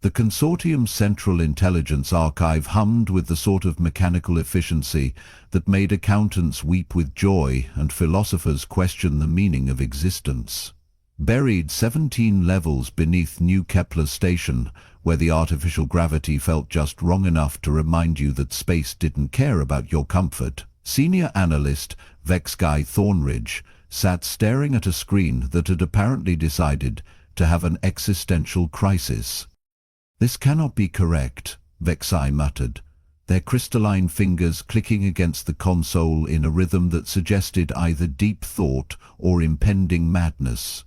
The consortium's Central Intelligence Archive hummed with the sort of mechanical efficiency that made accountants weep with joy and philosophers question the meaning of existence. Buried 17 levels beneath New Kepler's station, where the artificial gravity felt just wrong enough to remind you that space didn't care about your comfort, senior analyst Vexguy Thornridge sat staring at a screen that had apparently decided to have an existential crisis. "This cannot be correct," Vexguy muttered, their crystalline fingers clicking against the console in a rhythm that suggested either deep thought or impending madness.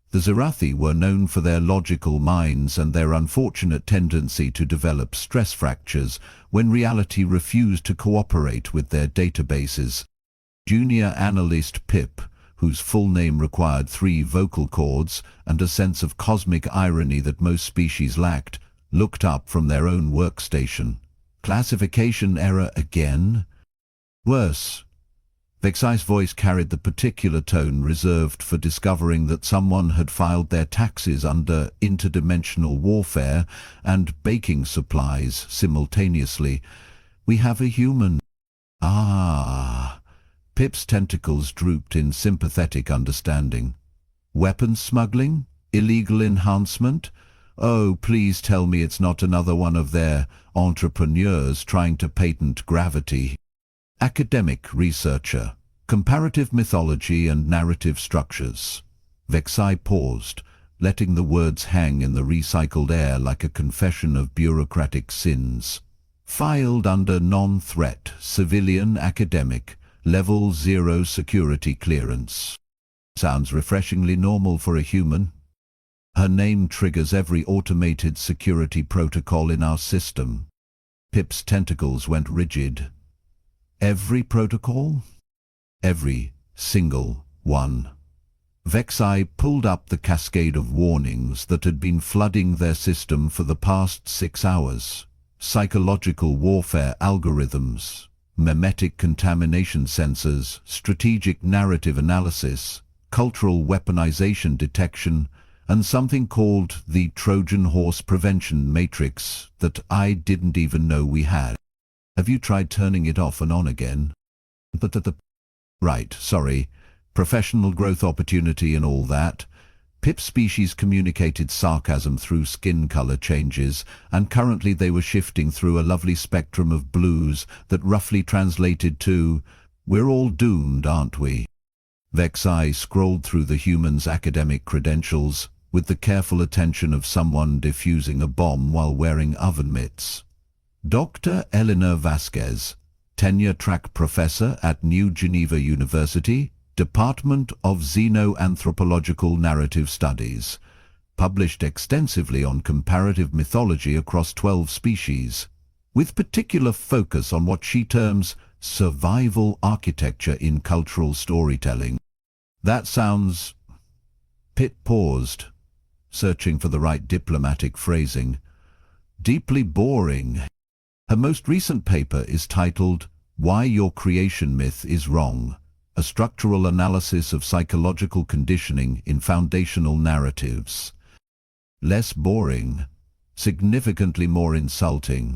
The Zerathi were known for their logical minds and their unfortunate tendency to develop stress fractures when reality refused to cooperate with their databases. Junior analyst Pip, whose full name required 3 vocal cords and a sense of cosmic irony that most species lacked, looked up from their own workstation. "Classification error again?" "Worse." Vexguy's voice carried the particular tone reserved for discovering that someone had filed their taxes under interdimensional warfare and baking supplies simultaneously. "We have a human." "Ah." Pip's tentacles drooped in sympathetic understanding. "Weapons smuggling? Illegal enhancement? Oh, please tell me it's not another one of their entrepreneurs trying to patent gravity." "Academic researcher. Comparative mythology and narrative structures." Vexguy paused, letting the words hang in the recycled air like a confession of bureaucratic sins. "Filed under non-threat, civilian academic, level 0 security clearance." Sounds refreshingly normal for a human. "Her name triggers every automated security protocol in our system." Pip's tentacles went rigid. "Every protocol?" "Every single one." Vexguy pulled up the cascade of warnings that had been flooding their system for the past 6 hours. Psychological warfare algorithms, memetic contamination sensors, strategic narrative analysis, cultural weaponization detection, and something called the Trojan Horse Prevention Matrix that I didn't even know we had. "Have you tried turning it off and on again?" Right, sorry. Professional growth opportunity and all that." Pip's species communicated sarcasm through skin color changes, and currently they were shifting through a lovely spectrum of blues that roughly translated to, "We're all doomed, aren't we?" Vexguy scrolled through the human's academic credentials with the careful attention of someone defusing a bomb while wearing oven mitts. Dr. Eleanor Vasquez, tenure-track professor at New Geneva University, Department of Xenoanthropological Narrative Studies, published extensively on comparative mythology across 12 species, with particular focus on what she terms survival architecture in cultural storytelling. "That sounds..." Pitt paused, searching for the right diplomatic phrasing. "Deeply boring." Her most recent paper is titled "Why Your Creation Myth is Wrong: A Structural Analysis of Psychological Conditioning in Foundational Narratives." Less boring, significantly more insulting.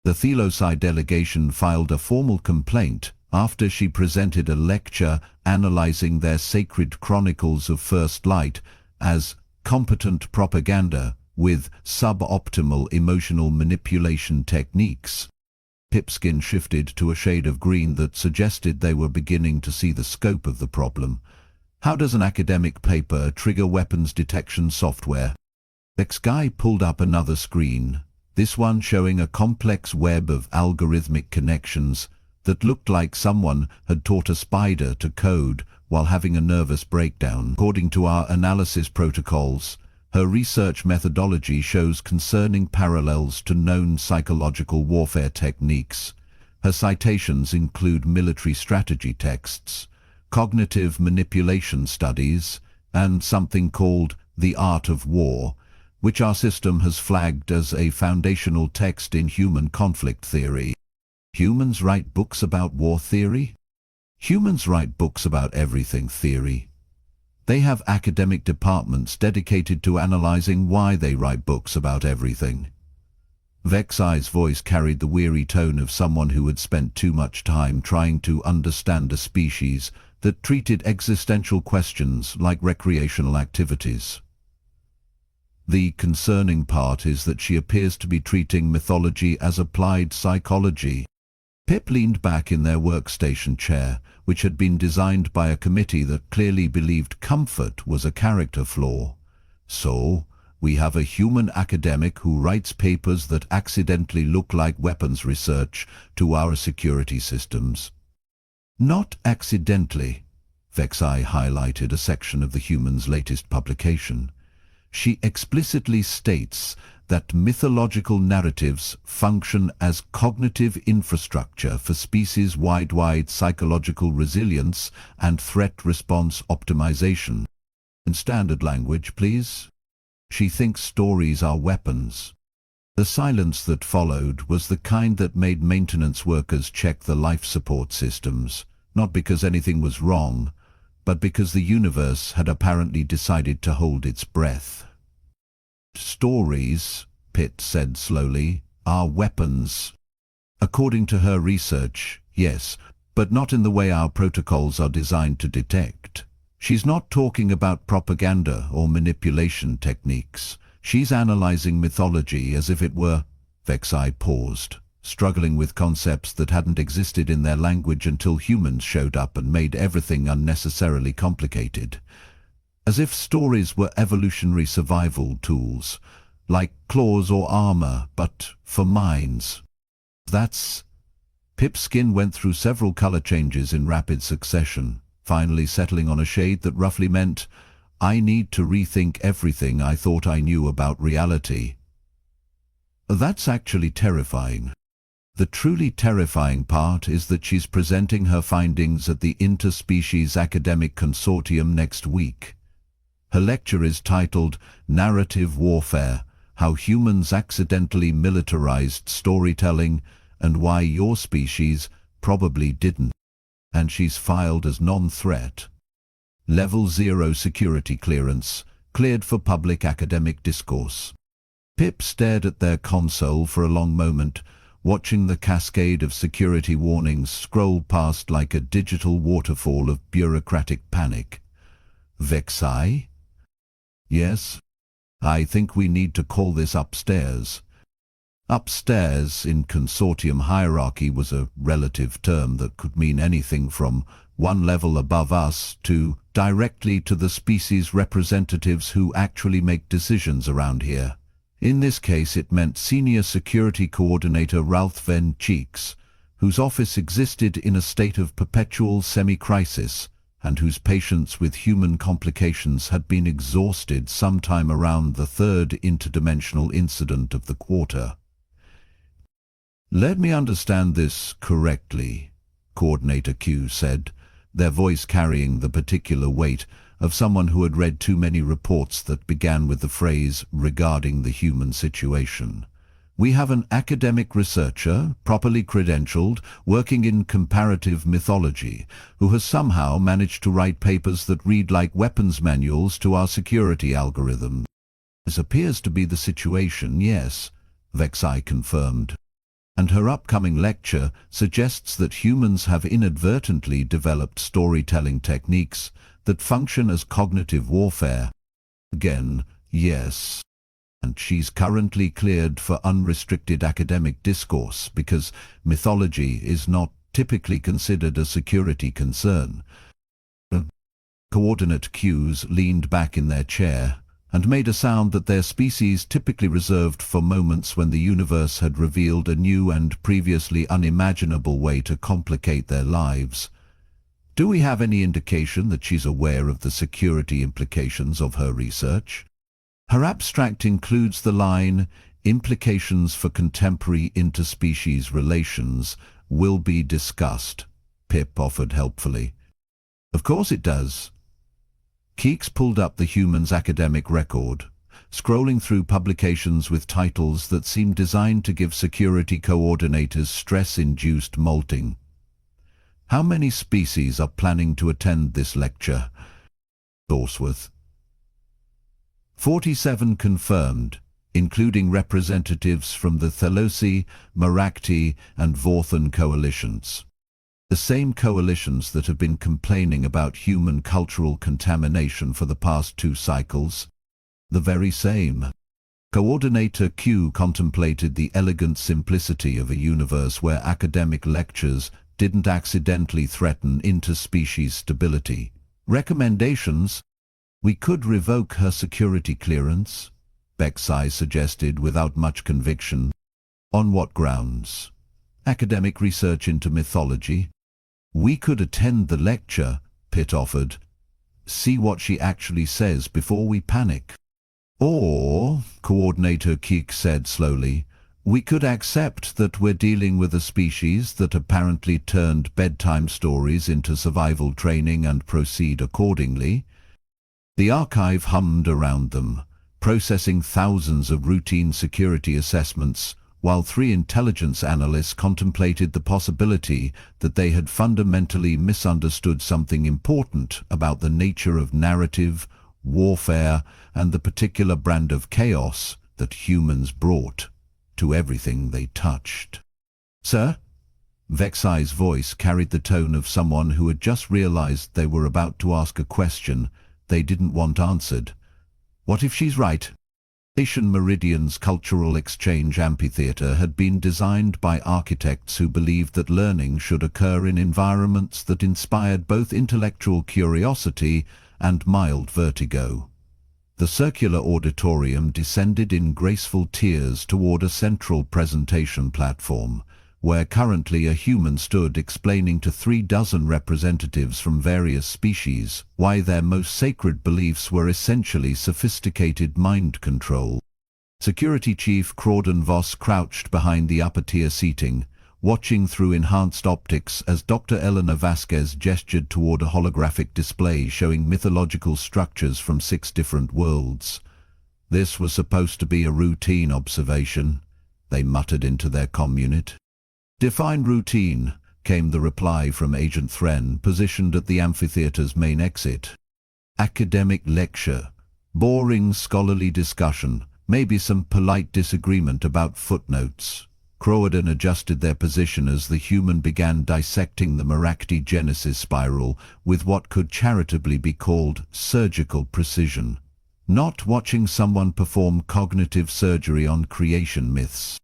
The Thelosci delegation filed a formal complaint after she presented a lecture analyzing their sacred chronicles of First Light as competent propaganda with suboptimal emotional manipulation techniques. Pip's skin shifted to a shade of green that suggested they were beginning to see the scope of the problem. How does an academic paper trigger weapons detection software? Vexguy pulled up another screen, this one showing a complex web of algorithmic connections that looked like someone had taught a spider to code while having a nervous breakdown. According to our analysis protocols, her research methodology shows concerning parallels to known psychological warfare techniques. Her citations include military strategy texts, cognitive manipulation studies, and something called The Art of War, which our system has flagged as a foundational text in human conflict theory. Humans write books about war theory? Humans write books about everything theory. They have academic departments dedicated to analyzing why they write books about everything. Vexai's voice carried the weary tone of someone who had spent too much time trying to understand a species that treated existential questions like recreational activities. The concerning part is that she appears to be treating mythology as applied psychology. Pip leaned back in their workstation chair, which had been designed by a committee that clearly believed comfort was a character flaw. So, we have a human academic who writes papers that accidentally look like weapons research to our security systems. Not accidentally. Vexai highlighted a section of the human's latest publication. She explicitly states that mythological narratives function as cognitive infrastructure for species-wide psychological resilience and threat response optimization. In standard language, please. She thinks stories are weapons. The silence that followed was the kind that made maintenance workers check the life support systems, not because anything was wrong, but because the universe had apparently decided to hold its breath. Stories, Pitt said slowly, are weapons. According to her research, yes, but not in the way our protocols are designed to detect. She's not talking about propaganda or manipulation techniques. She's analyzing mythology as if it were... Vexai paused, struggling with concepts that hadn't existed in their language until humans showed up and made everything unnecessarily complicated. As if stories were evolutionary survival tools, like claws or armor, but for minds. That's... Pip's skin went through several color changes in rapid succession, finally settling on a shade that roughly meant, I need to rethink everything I thought I knew about reality. That's actually terrifying. The truly terrifying part is that she's presenting her findings at the Interspecies Academic Consortium next week. Her lecture is titled Narrative Warfare: How Humans Accidentally Militarized Storytelling and Why Your Species Probably Didn't. And she's filed as non-threat. Level 0 security clearance, cleared for public academic discourse. Pip stared at their console for a long moment, watching the cascade of security warnings scroll past like a digital waterfall of bureaucratic panic. Vexai? Yes? I think we need to call this upstairs. Upstairs in consortium hierarchy was a relative term that could mean anything from one level above us to directly to the species representatives who actually make decisions around here. In this case it meant Senior Security Coordinator Ralph Van Cheeks, whose office existed in a state of perpetual semi-crisis and whose patience with human complications had been exhausted sometime around the third interdimensional incident of the quarter. Let me understand this correctly, Coordinator Q said, their voice carrying the particular weight of someone who had read too many reports that began with the phrase regarding the human situation. We have an academic researcher, properly credentialed, working in comparative mythology, who has somehow managed to write papers that read like weapons manuals to our security algorithm. This appears to be the situation, yes, Vexai confirmed. And her upcoming lecture suggests that humans have inadvertently developed storytelling techniques that function as cognitive warfare. Again, yes. And she's currently cleared for unrestricted academic discourse because mythology is not typically considered a security concern. Coordinate Qs leaned back in their chair and made a sound that their species typically reserved for moments when the universe had revealed a new and previously unimaginable way to complicate their lives. Do we have any indication that she's aware of the security implications of her research? Her abstract includes the line, implications for contemporary interspecies relations will be discussed, Pip offered helpfully. Of course it does. Keeks pulled up the human's academic record, scrolling through publications with titles that seemed designed to give security coordinators stress-induced molting. How many species are planning to attend this lecture? Dorsworth. 47 confirmed, including representatives from the Thelosi, Merakti and Vorthan coalitions. The same coalitions that have been complaining about human cultural contamination for the past 2 cycles. The very same. Coordinator Q contemplated the elegant simplicity of a universe where academic lectures didn't accidentally threaten interspecies stability. Recommendations? We could revoke her security clearance, Bexai suggested without much conviction. On what grounds? Academic research into mythology? We could attend the lecture, Pitt offered. See what she actually says before we panic. Or, Coordinator Keek said slowly, we could accept that we're dealing with a species that apparently turned bedtime stories into survival training and proceed accordingly. The archive hummed around them, processing thousands of routine security assessments, while 3 intelligence analysts contemplated the possibility that they had fundamentally misunderstood something important about the nature of narrative, warfare, and the particular brand of chaos that humans brought to everything they touched. Sir? Vexai's voice carried the tone of someone who had just realized they were about to ask a question they didn't want answered. What if she's right? Station Meridian's cultural exchange amphitheater had been designed by architects who believed that learning should occur in environments that inspired both intellectual curiosity and mild vertigo. The circular auditorium descended in graceful tiers toward a central presentation platform, where currently a human stood explaining to 36 representatives from various species why their most sacred beliefs were essentially sophisticated mind control. Security Chief Crawdon Voss crouched behind the upper-tier seating, watching through enhanced optics as Dr. Eleanor Vasquez gestured toward a holographic display showing mythological structures from 6 different worlds. This was supposed to be a routine observation, they muttered into their community. Define routine, came the reply from Agent Thren, positioned at the amphitheater's main exit. Academic lecture, boring scholarly discussion, maybe some polite disagreement about footnotes. Croydon adjusted their position as the human began dissecting the Merakti Genesis spiral with what could charitably be called surgical precision. Not watching someone perform cognitive surgery on creation myths.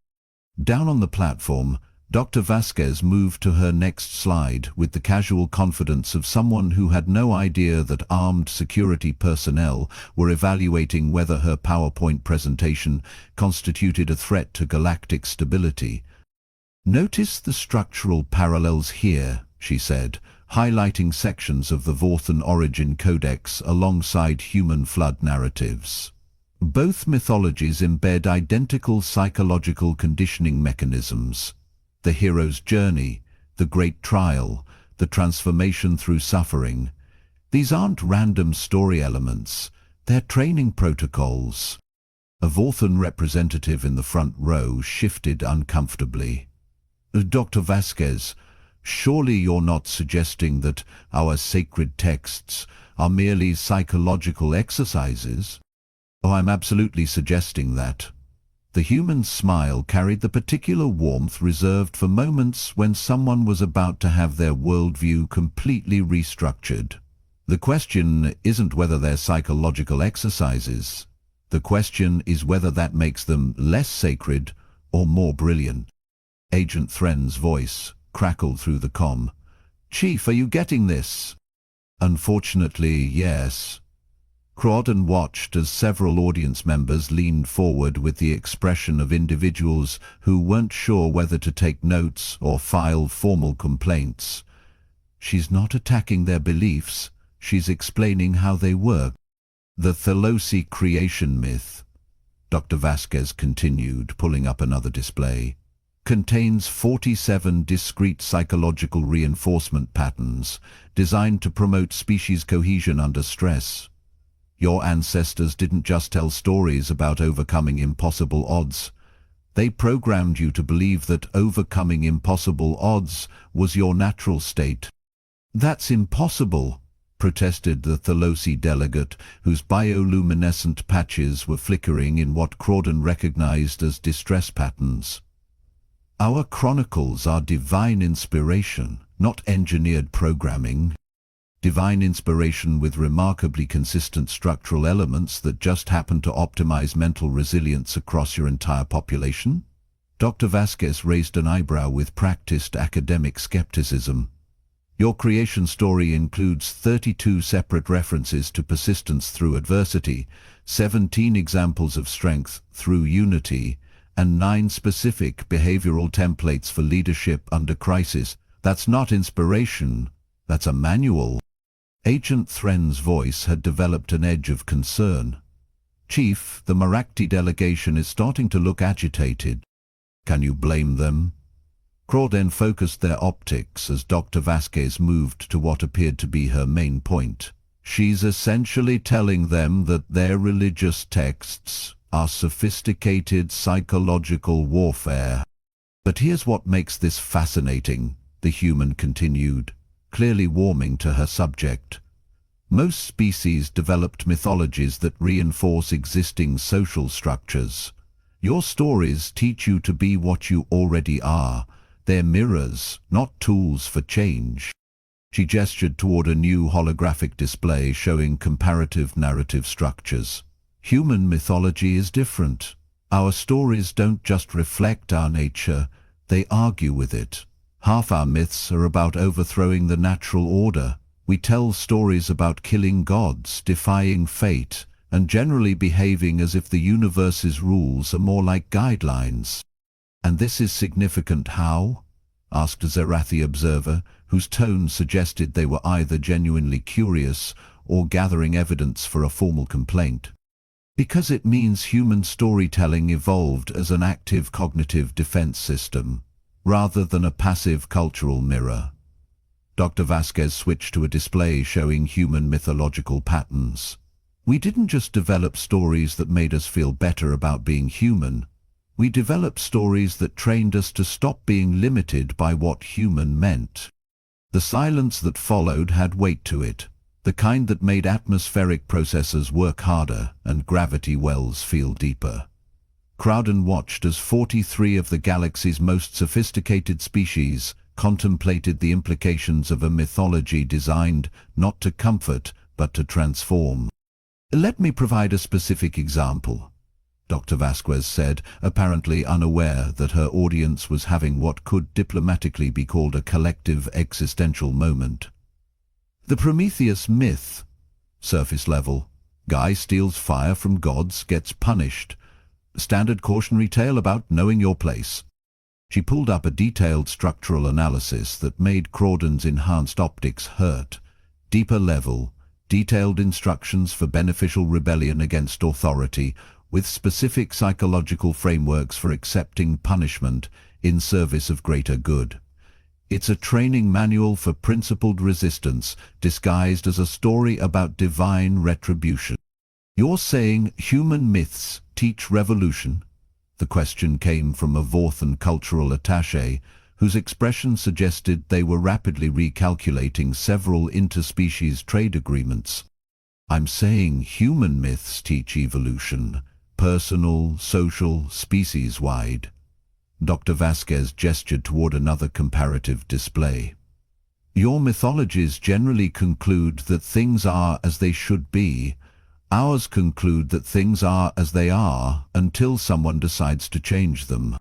Down on the platform, Dr. Vasquez moved to her next slide with the casual confidence of someone who had no idea that armed security personnel were evaluating whether her PowerPoint presentation constituted a threat to galactic stability. Notice the structural parallels here, she said, highlighting sections of the Vorthan Origin Codex alongside human flood narratives. Both mythologies embed identical psychological conditioning mechanisms. The hero's journey, the great trial, the transformation through suffering. These aren't random story elements, they're training protocols. A Vorthan representative in the front row shifted uncomfortably. Dr. Vasquez, surely you're not suggesting that our sacred texts are merely psychological exercises? Oh, I'm absolutely suggesting that. The human's smile carried the particular warmth reserved for moments when someone was about to have their worldview completely restructured. The question isn't whether they're psychological exercises. The question is whether that makes them less sacred or more brilliant. Agent Thren's voice crackled through the comm. Chief, are you getting this? Unfortunately, yes. Crawdon watched as several audience members leaned forward with the expression of individuals who weren't sure whether to take notes or file formal complaints. She's not attacking their beliefs, she's explaining how they work. The Thelosi creation myth, Dr. Vasquez continued, pulling up another display, contains 47 discrete psychological reinforcement patterns designed to promote species cohesion under stress. Your ancestors didn't just tell stories about overcoming impossible odds. They programmed you to believe that overcoming impossible odds was your natural state. That's impossible, protested the Thalosi delegate, whose bioluminescent patches were flickering in what Crawdon recognized as distress patterns. Our chronicles are divine inspiration, not engineered programming. Divine inspiration with remarkably consistent structural elements that just happen to optimize mental resilience across your entire population? Dr. Vasquez raised an eyebrow with practiced academic skepticism. Your creation story includes 32 separate references to persistence through adversity, 17 examples of strength through unity, and 9 specific behavioral templates for leadership under crisis. That's not inspiration, that's a manual. Agent Thren's voice had developed an edge of concern. Chief, the Marakti delegation is starting to look agitated. Can you blame them? Crawdon focused their optics as Dr. Vasquez moved to what appeared to be her main point. She's essentially telling them that their religious texts are sophisticated psychological warfare. But here's what makes this fascinating, the human continued, clearly warming to her subject. Most species developed mythologies that reinforce existing social structures. Your stories teach you to be what you already are. They're mirrors, not tools for change. She gestured toward a new holographic display showing comparative narrative structures. Human mythology is different. Our stories don't just reflect our nature, they argue with it. Half our myths are about overthrowing the natural order. We tell stories about killing gods, defying fate, and generally behaving as if the universe's rules are more like guidelines. And this is significant how? Asked a Zerathi observer, whose tone suggested they were either genuinely curious or gathering evidence for a formal complaint. Because it means human storytelling evolved as an active cognitive defense system, rather than a passive cultural mirror. Dr. Vasquez switched to a display showing human mythological patterns. We didn't just develop stories that made us feel better about being human. We developed stories that trained us to stop being limited by what human meant. The silence that followed had weight to it, the kind that made atmospheric processors work harder and gravity wells feel deeper. Crawdon watched as 43 of the galaxy's most sophisticated species contemplated the implications of a mythology designed not to comfort but to transform. Let me provide a specific example, Dr. Vasquez said, apparently unaware that her audience was having what could diplomatically be called a collective existential moment. The Prometheus myth. Surface level. Guy steals fire from gods, gets punished. Standard cautionary tale about knowing your place. She pulled up a detailed structural analysis that made Crawdon's enhanced optics hurt. Deeper level. Detailed instructions for beneficial rebellion against authority, with specific psychological frameworks for accepting punishment in service of greater good. It's a training manual for principled resistance, disguised as a story about divine retribution. You're saying human myths teach revolution? The question came from a Vorthan cultural attaché, whose expression suggested they were rapidly recalculating several interspecies trade agreements. I'm saying human myths teach evolution, personal, social, species-wide. Dr. Vasquez gestured toward another comparative display. Your mythologies generally conclude that things are as they should be. Ours conclude that things are as they are until someone decides to change them.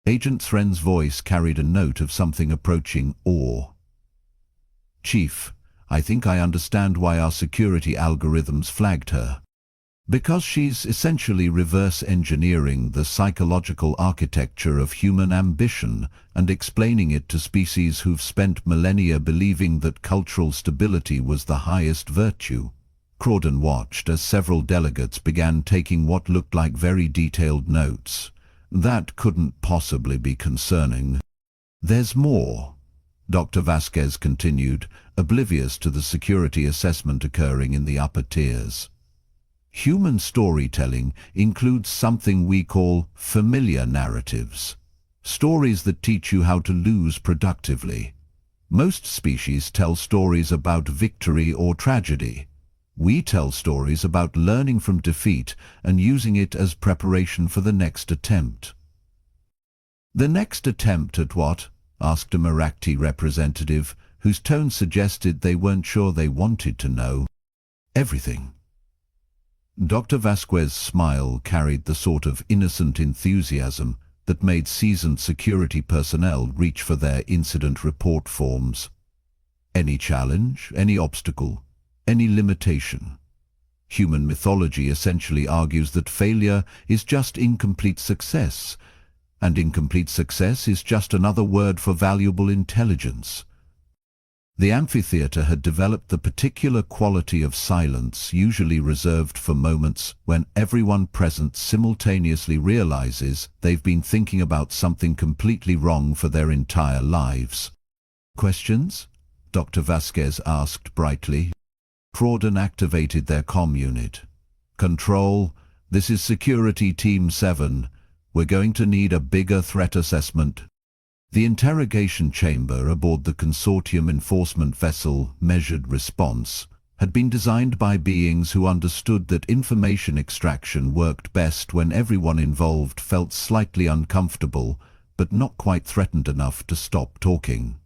Agent Thren's voice carried a note of something approaching awe. Chief, I think I understand why our security algorithms flagged her. Because she's essentially reverse engineering the psychological architecture of human ambition and explaining it to species who've spent millennia believing that cultural stability was the highest virtue. Crawdon watched as several delegates began taking what looked like very detailed notes. That couldn't possibly be concerning. There's more, Dr. Vasquez continued, oblivious to the security assessment occurring in the upper tiers. Human storytelling includes something we call familiar narratives, stories that teach you how to lose productively. Most species tell stories about victory or tragedy. We tell stories about learning from defeat and using it as preparation for the next attempt. The next attempt at what? Asked a Merakti representative, whose tone suggested they weren't sure they wanted to know. Everything. Dr. Vasquez's smile carried the sort of innocent enthusiasm that made seasoned security personnel reach for their incident report forms. Any challenge, any obstacle, any limitation. Human mythology essentially argues that failure is just incomplete success, and incomplete success is just another word for valuable intelligence. The amphitheater had developed the particular quality of silence usually reserved for moments when everyone present simultaneously realizes they've been thinking about something completely wrong for their entire lives. Questions? Dr. Vasquez asked brightly. Crawdon activated their comm unit. Control, this is Security Team 7. We're going to need a bigger threat assessment. The interrogation chamber aboard the consortium enforcement vessel Measured Response had been designed by beings who understood that information extraction worked best when everyone involved felt slightly uncomfortable but not quite threatened enough to stop talking.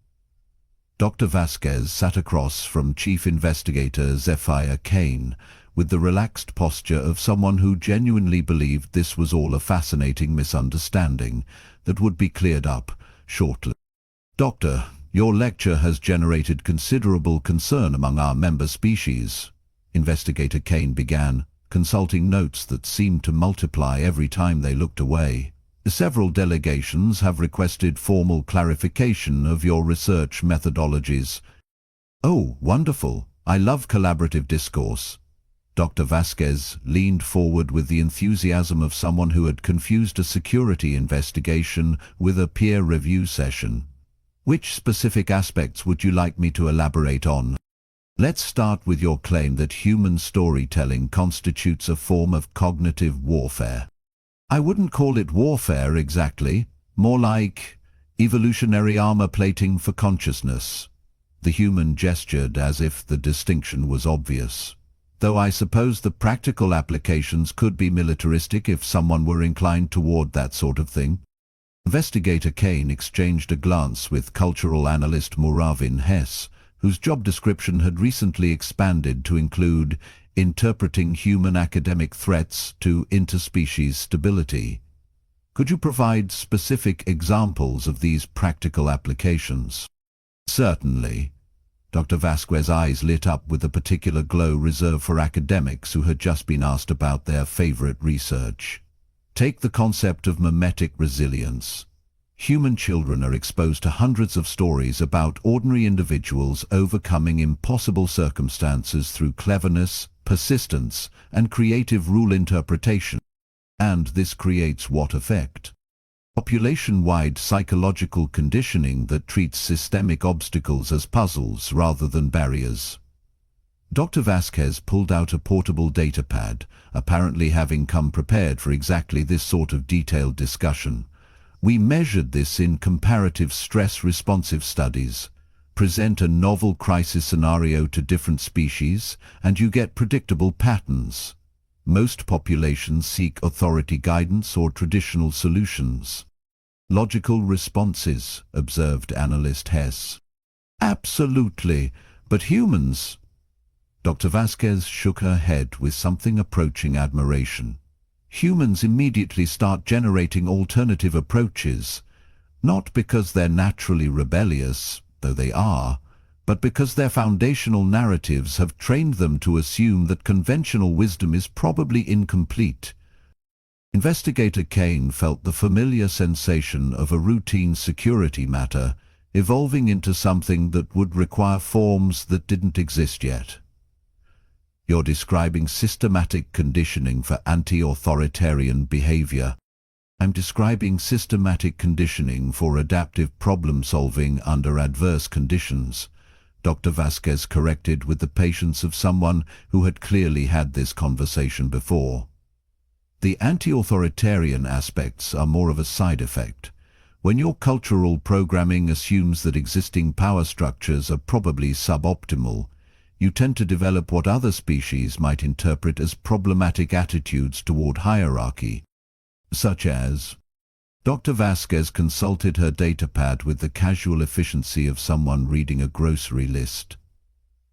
Dr. Vasquez sat across from Chief Investigator Zephyr Kane with the relaxed posture of someone who genuinely believed this was all a fascinating misunderstanding that would be cleared up shortly. Doctor, your lecture has generated considerable concern among our member species. Investigator Kane began, consulting notes that seemed to multiply every time they looked away. Several delegations have requested formal clarification of your research methodologies. Oh, wonderful. I love collaborative discourse. Dr. Vasquez leaned forward with the enthusiasm of someone who had confused a security investigation with a peer review session. Which specific aspects would you like me to elaborate on? Let's start with your claim that human storytelling constitutes a form of cognitive warfare. I wouldn't call it warfare exactly, more like evolutionary armor plating for consciousness. The human gestured as if the distinction was obvious. Though I suppose the practical applications could be militaristic if someone were inclined toward that sort of thing. Investigator Kane exchanged a glance with cultural analyst Muravin Hess, whose job description had recently expanded to include interpreting human academic threats to interspecies stability. Could you provide specific examples of these practical applications? Certainly. Dr. Vasquez's eyes lit up with a particular glow reserved for academics who had just been asked about their favorite research. Take the concept of mimetic resilience. Human children are exposed to hundreds of stories about ordinary individuals overcoming impossible circumstances through cleverness, persistence, and creative rule interpretation. And this creates what effect? Population-wide psychological conditioning that treats systemic obstacles as puzzles rather than barriers. Dr. Vasquez pulled out a portable datapad, apparently having come prepared for exactly this sort of detailed discussion. We measured this in comparative stress-responsive studies. Present a novel crisis scenario to different species, and you get predictable patterns. Most populations seek authority guidance or traditional solutions. Logical responses, observed analyst Hess. Absolutely, but humans... Dr. Vasquez shook her head with something approaching admiration. Humans immediately start generating alternative approaches, not because they're naturally rebellious, though they are, but because their foundational narratives have trained them to assume that conventional wisdom is probably incomplete. Investigator Kane felt the familiar sensation of a routine security matter evolving into something that would require forms that didn't exist yet. You're describing systematic conditioning for anti-authoritarian behavior. I'm describing systematic conditioning for adaptive problem-solving under adverse conditions, Dr. Vasquez corrected with the patience of someone who had clearly had this conversation before. The anti-authoritarian aspects are more of a side effect. When your cultural programming assumes that existing power structures are probably suboptimal, you tend to develop what other species might interpret as problematic attitudes toward hierarchy, such as... Dr. Vasquez consulted her datapad with the casual efficiency of someone reading a grocery list.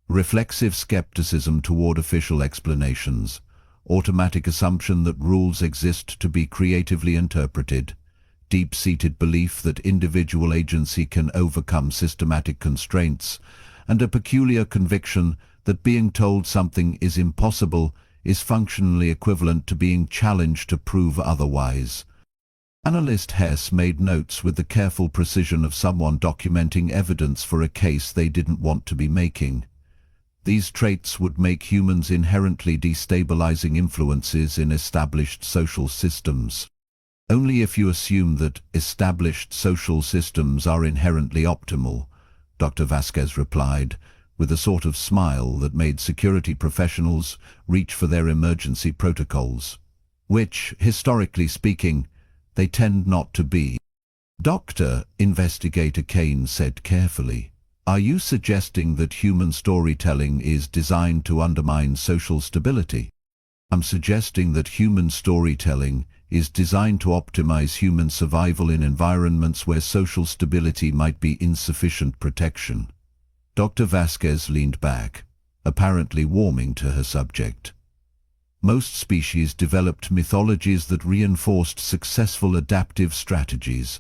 Reflexive skepticism toward official explanations, automatic assumption that rules exist to be creatively interpreted, deep-seated belief that individual agency can overcome systematic constraints, and a peculiar conviction that being told something is impossible is functionally equivalent to being challenged to prove otherwise. Analyst Hess made notes with the careful precision of someone documenting evidence for a case they didn't want to be making. These traits would make humans inherently destabilizing influences in established social systems. Only if you assume that established social systems are inherently optimal, Dr. Vasquez replied, with a sort of smile that made security professionals reach for their emergency protocols, which, historically speaking, they tend not to be. Dr. Investigator Kane said carefully, "Are you suggesting that human storytelling is designed to undermine social stability?" "I'm suggesting that human storytelling is designed to optimize human survival in environments where social stability might be insufficient protection." Dr. Vasquez leaned back, apparently warming to her subject. Most species developed mythologies that reinforced successful adaptive strategies.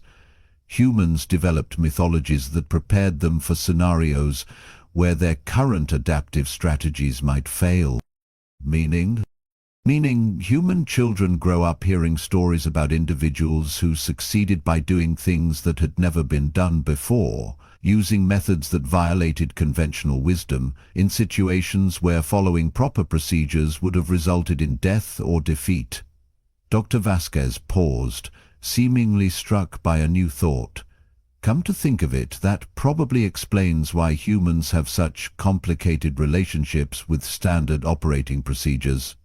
Humans developed mythologies that prepared them for scenarios where their current adaptive strategies might fail. Meaning human children grow up hearing stories about individuals who succeeded by doing things that had never been done before, using methods that violated conventional wisdom in situations where following proper procedures would have resulted in death or defeat. Dr. Vasquez paused, seemingly struck by a new thought. Come to think of it, that probably explains why humans have such complicated relationships with standard operating procedures.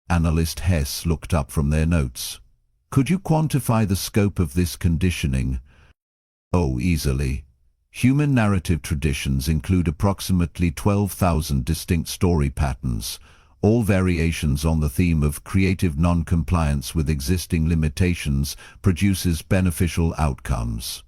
Analyst Hess looked up from their notes. Could you quantify the scope of this conditioning? Oh, easily. Human narrative traditions include approximately 12,000 distinct story patterns, all variations on the theme of creative non-compliance with existing limitations produces beneficial outcomes.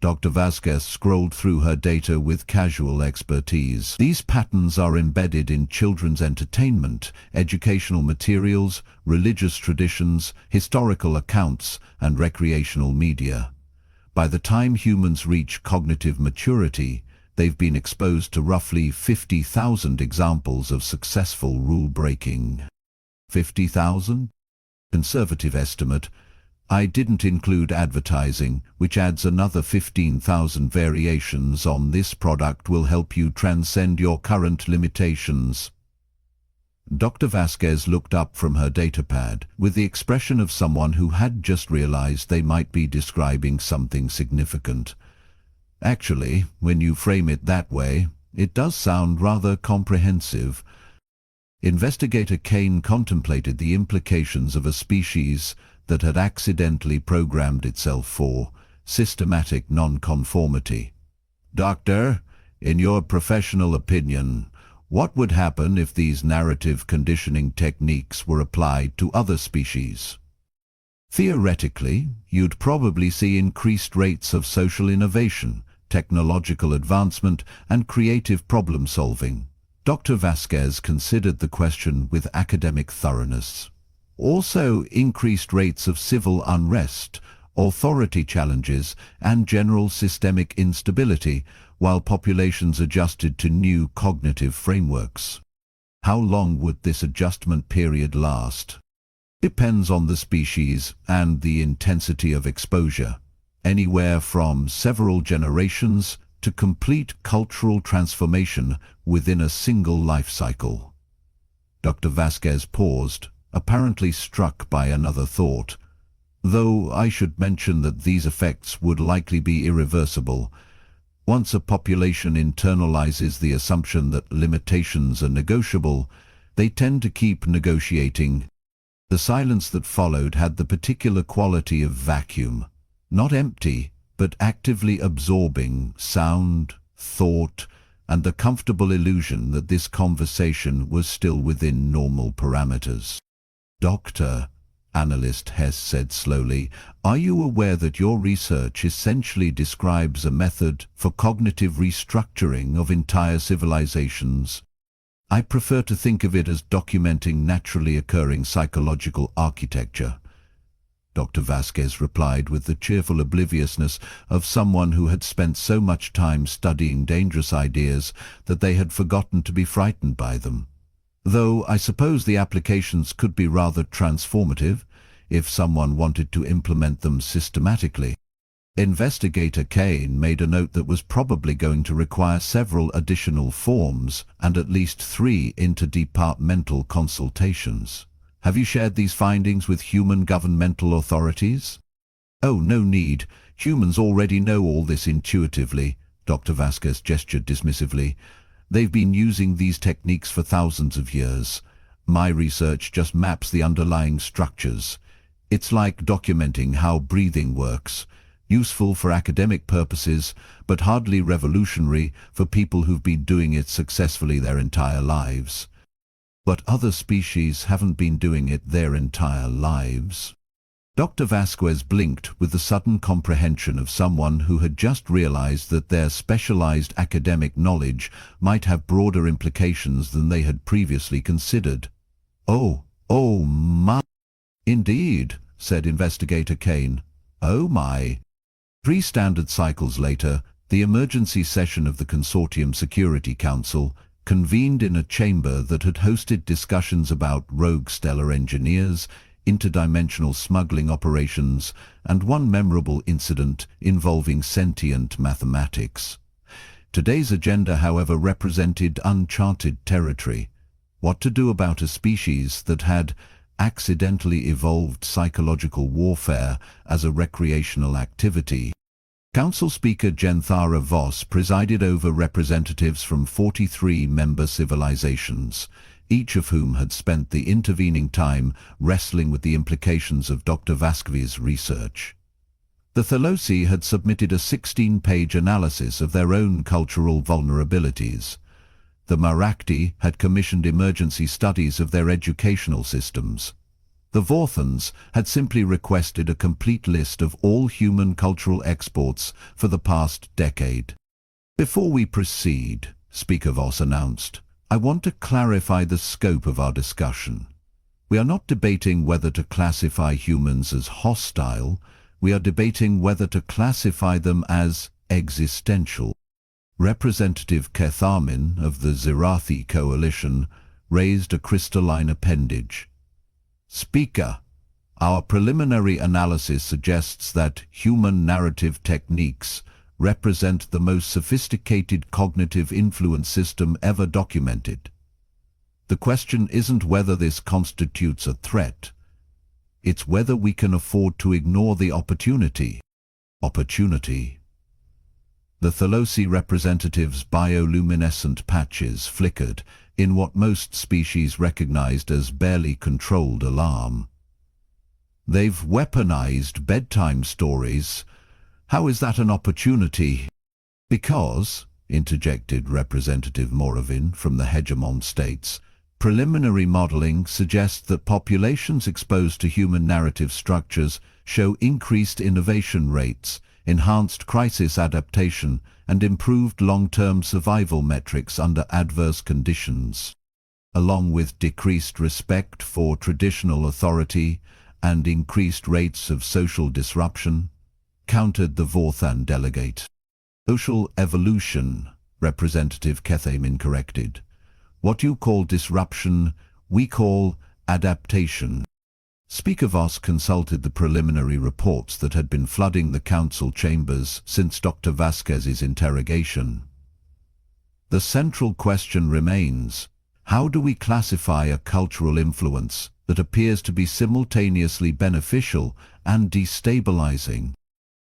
Dr. Vasquez scrolled through her data with casual expertise. These patterns are embedded in children's entertainment, educational materials, religious traditions, historical accounts, and recreational media. By the time humans reach cognitive maturity, they've been exposed to roughly 50,000 examples of successful rule-breaking. 50,000? Conservative estimate. I didn't include advertising, which adds another 15,000 variations on this product will help you transcend your current limitations. Dr. Vasquez looked up from her datapad with the expression of someone who had just realized they might be describing something significant. Actually, when you frame it that way, it does sound rather comprehensive. Investigator Kane contemplated the implications of a species that had accidentally programmed itself for systematic nonconformity. Doctor, in your professional opinion, what would happen if these narrative conditioning techniques were applied to other species? Theoretically, you'd probably see increased rates of social innovation, technological advancement, and creative problem-solving. Dr. Vasquez considered the question with academic thoroughness. Also, increased rates of civil unrest, authority challenges, and general systemic instability, while populations adjusted to new cognitive frameworks. How long would this adjustment period last? Depends on the species and the intensity of exposure. Anywhere from several generations to complete cultural transformation within a single life cycle. Dr. Vasquez paused, apparently struck by another thought. Though I should mention that these effects would likely be irreversible. Once a population internalizes the assumption that limitations are negotiable, they tend to keep negotiating. The silence that followed had the particular quality of vacuum. Not empty, but actively absorbing sound, thought, and the comfortable illusion that this conversation was still within normal parameters. Dr. Analyst Hess said slowly, "Are you aware that your research essentially describes a method for cognitive restructuring of entire civilizations? I prefer to think of it as documenting naturally occurring psychological architecture." Dr. Vasquez replied with the cheerful obliviousness of someone who had spent so much time studying dangerous ideas that they had forgotten to be frightened by them. "Though I suppose the applications could be rather transformative if someone wanted to implement them systematically." Investigator Kane made a note that was probably going to require several additional forms and at least 3 interdepartmental consultations. "Have you shared these findings with human governmental authorities?" "Oh, no need. Humans already know all this intuitively," Dr. Vasquez gestured dismissively. "They've been using these techniques for thousands of years. My research just maps the underlying structures. It's like documenting how breathing works. Useful for academic purposes, but hardly revolutionary for people who've been doing it successfully their entire lives." "But other species haven't been doing it their entire lives." Dr. Vasquez blinked with the sudden comprehension of someone who had just realized that their specialized academic knowledge might have broader implications than they had previously considered. Oh my. "Indeed," said Investigator Kane. "Oh my." 3 standard cycles later, the emergency session of the Consortium Security Council convened in a chamber that had hosted discussions about rogue stellar engineers, interdimensional smuggling operations, and one memorable incident involving sentient mathematics. Today's agenda, however, represented uncharted territory. What to do about a species that had accidentally evolved psychological warfare as a recreational activity. Council Speaker Jenthara Voss presided over representatives from 43 member civilizations, each of whom had spent the intervening time wrestling with the implications of Dr. Vasquez's research. The Thalosi had submitted a 16-page analysis of their own cultural vulnerabilities. The Marakti had commissioned emergency studies of their educational systems. The Vorthans had simply requested a complete list of all human cultural exports for the past decade. "Before we proceed," Speaker Voss announced, "I want to clarify the scope of our discussion. We are not debating whether to classify humans as hostile. We are debating whether to classify them as existential." Representative Ketharmin of the Zirathi Coalition raised a crystalline appendage. "Speaker, our preliminary analysis suggests that human narrative techniques represent the most sophisticated cognitive influence system ever documented. The question isn't whether this constitutes a threat. It's whether we can afford to ignore the opportunity." Opportunity. The Thalosi representatives' bioluminescent patches flickered in what most species recognized as barely controlled alarm. "They've weaponized bedtime stories. How is that an opportunity?" "Because," interjected Representative Moravin from the hegemon states, "preliminary modeling suggests that populations exposed to human narrative structures show increased innovation rates, enhanced crisis adaptation, and improved long-term survival metrics under adverse conditions, along with decreased respect for traditional authority and increased rates of social disruption," countered the Vorthan delegate. "Social evolution," Representative Kethamin corrected. "What you call disruption, we call adaptation." Speaker Voss consulted the preliminary reports that had been flooding the council chambers since Dr. Vasquez's interrogation. "The central question remains, how do we classify a cultural influence that appears to be simultaneously beneficial and destabilizing?"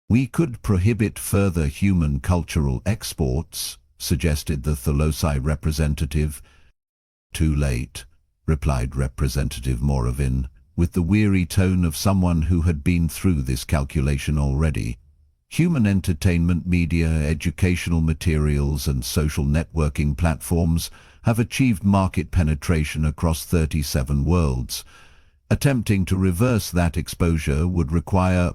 "We could prohibit further human cultural exports," suggested the Thalosi representative. "Too late," replied Representative Moravin, with the weary tone of someone who had been through this calculation already. Human entertainment media, educational materials, and social networking platforms have achieved market penetration across 37 worlds. Attempting to reverse that exposure would require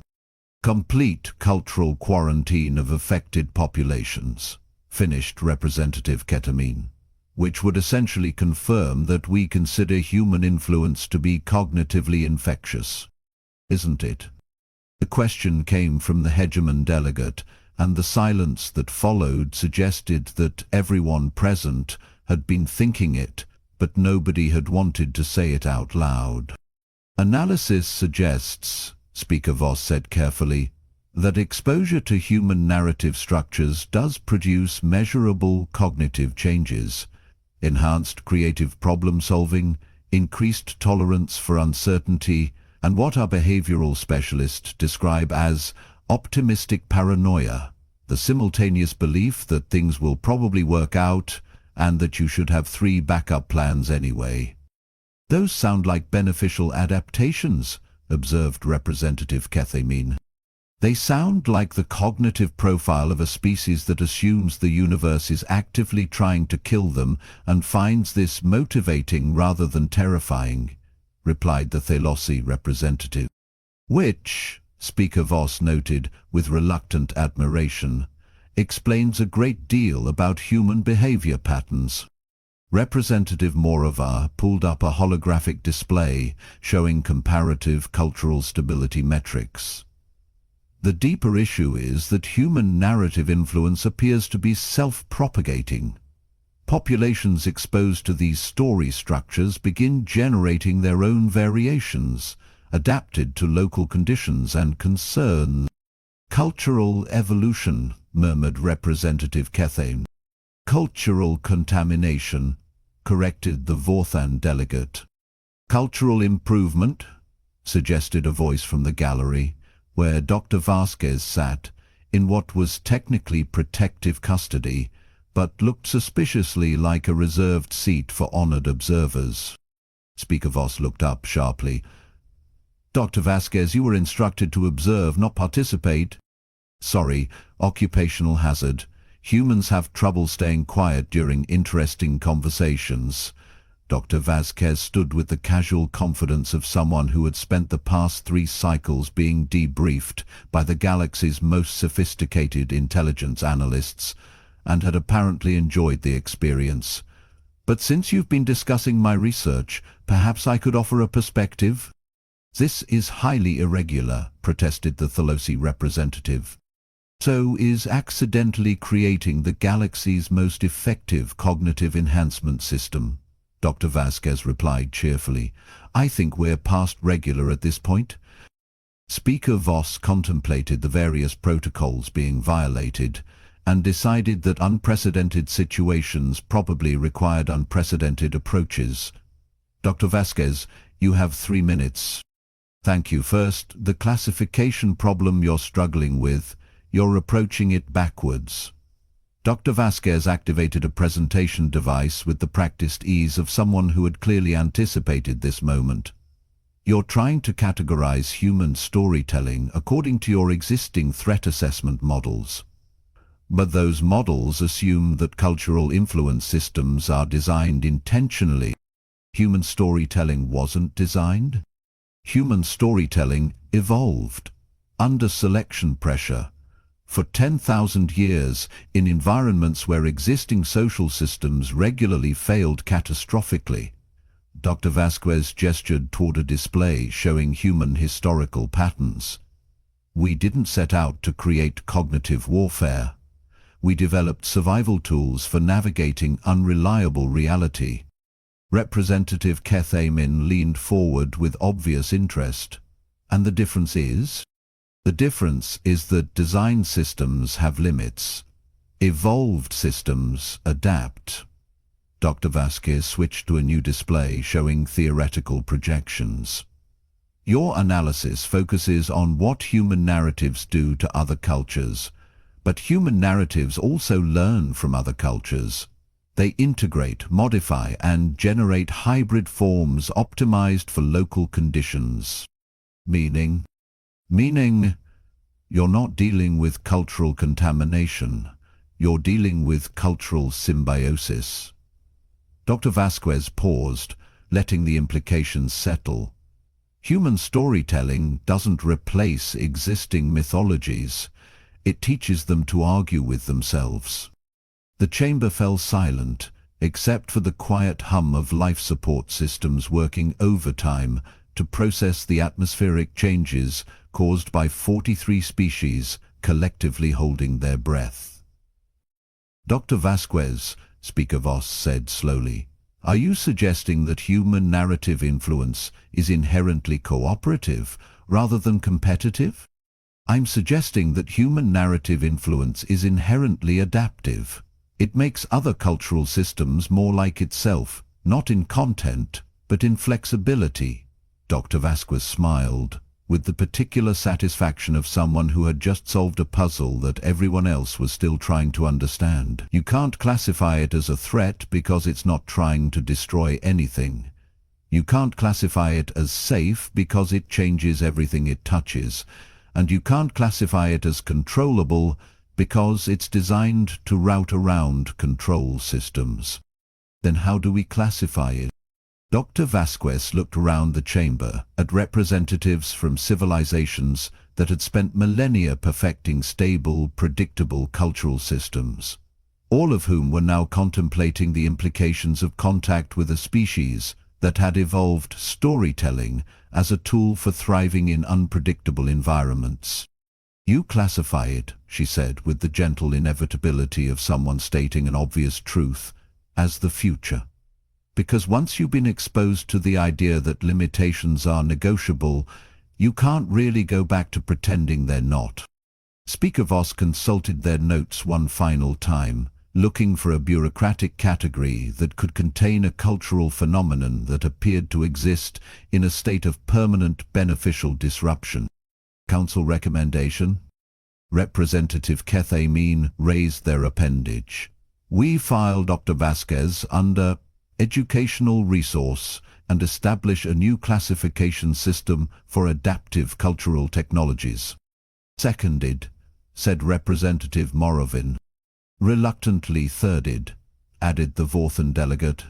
complete cultural quarantine of affected populations, finished Representative Ketamine, which would essentially confirm that we consider human influence to be cognitively infectious. Isn't it? The question came from the hegemon delegate, and the silence that followed suggested that everyone present had been thinking it, but nobody had wanted to say it out loud. Analysis suggests, Speaker Voss said carefully, that exposure to human narrative structures does produce measurable cognitive changes, enhanced creative problem-solving, increased tolerance for uncertainty, and what our behavioral specialists describe as optimistic paranoia, the simultaneous belief that things will probably work out and that you should have 3 backup plans anyway. Those sound like beneficial adaptations, observed Representative Ketamine. They sound like the cognitive profile of a species that assumes the universe is actively trying to kill them and finds this motivating rather than terrifying, replied the Thalassy representative. Which, Speaker Voss noted with reluctant admiration, explains a great deal about human behavior patterns. Representative Morava pulled up a holographic display showing comparative cultural stability metrics. The deeper issue is that human narrative influence appears to be self-propagating. Populations exposed to these story structures begin generating their own variations, adapted to local conditions and concerns. Cultural evolution, murmured Representative Ketamine. Cultural contamination, corrected the Vorthan delegate. Cultural improvement, suggested a voice from the gallery, where Dr. Vasquez sat, in what was technically protective custody, but looked suspiciously like a reserved seat for honored observers. Speaker Voss looked up sharply. Dr. Vasquez, you were instructed to observe, not participate. Sorry, occupational hazard. Humans have trouble staying quiet during interesting conversations. Dr. Vasquez stood with the casual confidence of someone who had spent the past 3 cycles being debriefed by the galaxy's most sophisticated intelligence analysts, and had apparently enjoyed the experience. But since you've been discussing my research, perhaps I could offer a perspective? This is highly irregular, protested the Thalassy representative. So is accidentally creating the galaxy's most effective cognitive enhancement system, Dr. Vasquez replied cheerfully. I think we're past regular at this point. Speaker Voss contemplated the various protocols being violated, and decided that unprecedented situations probably required unprecedented approaches. Dr. Vasquez, you have 3 minutes. Thank you. First, the classification problem you're struggling with. You're approaching it backwards. Dr. Vasquez activated a presentation device with the practiced ease of someone who had clearly anticipated this moment. You're trying to categorize human storytelling according to your existing threat assessment models. But those models assume that cultural influence systems are designed intentionally. Human storytelling wasn't designed. Human storytelling evolved under selection pressure for 10,000 years in environments where existing social systems regularly failed catastrophically. Dr. Vasquez gestured toward a display showing human historical patterns. We didn't set out to create cognitive warfare. We developed survival tools for navigating unreliable reality. Representative Ketamine leaned forward with obvious interest. And the difference is? The difference is that design systems have limits. Evolved systems adapt. Dr. Vasquez switched to a new display showing theoretical projections. Your analysis focuses on what human narratives do to other cultures. But human narratives also learn from other cultures. They integrate, modify, and generate hybrid forms optimized for local conditions. Meaning, You're not dealing with cultural contamination. You're dealing with cultural symbiosis. Dr. Vasquez paused, letting the implications settle. Human storytelling doesn't replace existing mythologies. It teaches them to argue with themselves. The chamber fell silent, except for the quiet hum of life support systems working overtime to process the atmospheric changes caused by 43 species collectively holding their breath. Dr. Vasquez, Speaker Voss said slowly, are you suggesting that human narrative influence is inherently cooperative rather than competitive? I'm suggesting that human narrative influence is inherently adaptive. It makes other cultural systems more like itself, not in content, but in flexibility. Dr. Vasquez smiled, with the particular satisfaction of someone who had just solved a puzzle that everyone else was still trying to understand. You can't classify it as a threat because it's not trying to destroy anything. You can't classify it as safe because it changes everything it touches. And you can't classify it as controllable because it's designed to route around control systems. Then how do we classify it? Dr. Vasquez looked around the chamber at representatives from civilizations that had spent millennia perfecting stable, predictable cultural systems, all of whom were now contemplating the implications of contact with a species that had evolved storytelling as a tool for thriving in unpredictable environments. You classify it, she said with the gentle inevitability of someone stating an obvious truth, as the future. Because once you've been exposed to the idea that limitations are negotiable, you can't really go back to pretending they're not. Speaker Voss consulted their notes one final time, looking for a bureaucratic category that could contain a cultural phenomenon that appeared to exist in a state of permanent beneficial disruption. Council recommendation? Representative Keth Amin raised their appendage. We file Dr. Vasquez under educational resource and establish a new classification system for adaptive cultural technologies. Seconded, said Representative Morovin. Reluctantly thirded, added the Vorthan delegate.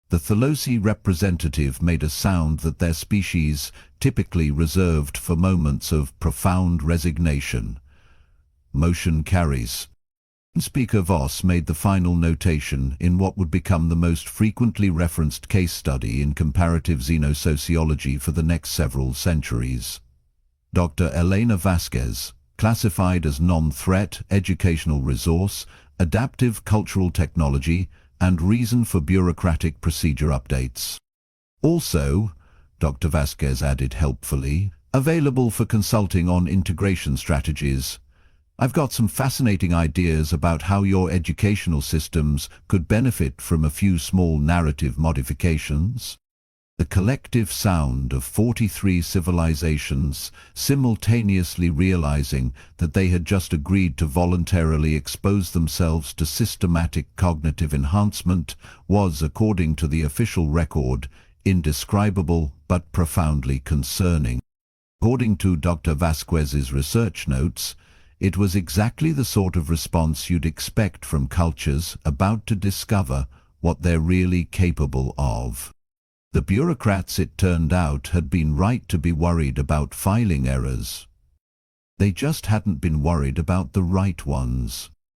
The Thalosi representative made a sound that their species typically reserved for moments of profound resignation. Motion carries. Speaker Voss made the final notation in what would become the most frequently referenced case study in comparative xenosociology for the next several centuries. Dr. Elena Vasquez, classified as non-threat, educational resource, adaptive cultural technology, and reason for bureaucratic procedure updates. Also, Dr. Vasquez added helpfully, available for consulting on integration strategies. I've got some fascinating ideas about how your educational systems could benefit from a few small narrative modifications. The collective sound of 43 civilizations simultaneously realizing that they had just agreed to voluntarily expose themselves to systematic cognitive enhancement was, according to the official record, indescribable but profoundly concerning. According to Dr. Vasquez's research notes, it was exactly the sort of response you'd expect from cultures about to discover what they're really capable of. The bureaucrats, it turned out, had been right to be worried about filing errors. They just hadn't been worried about the right ones.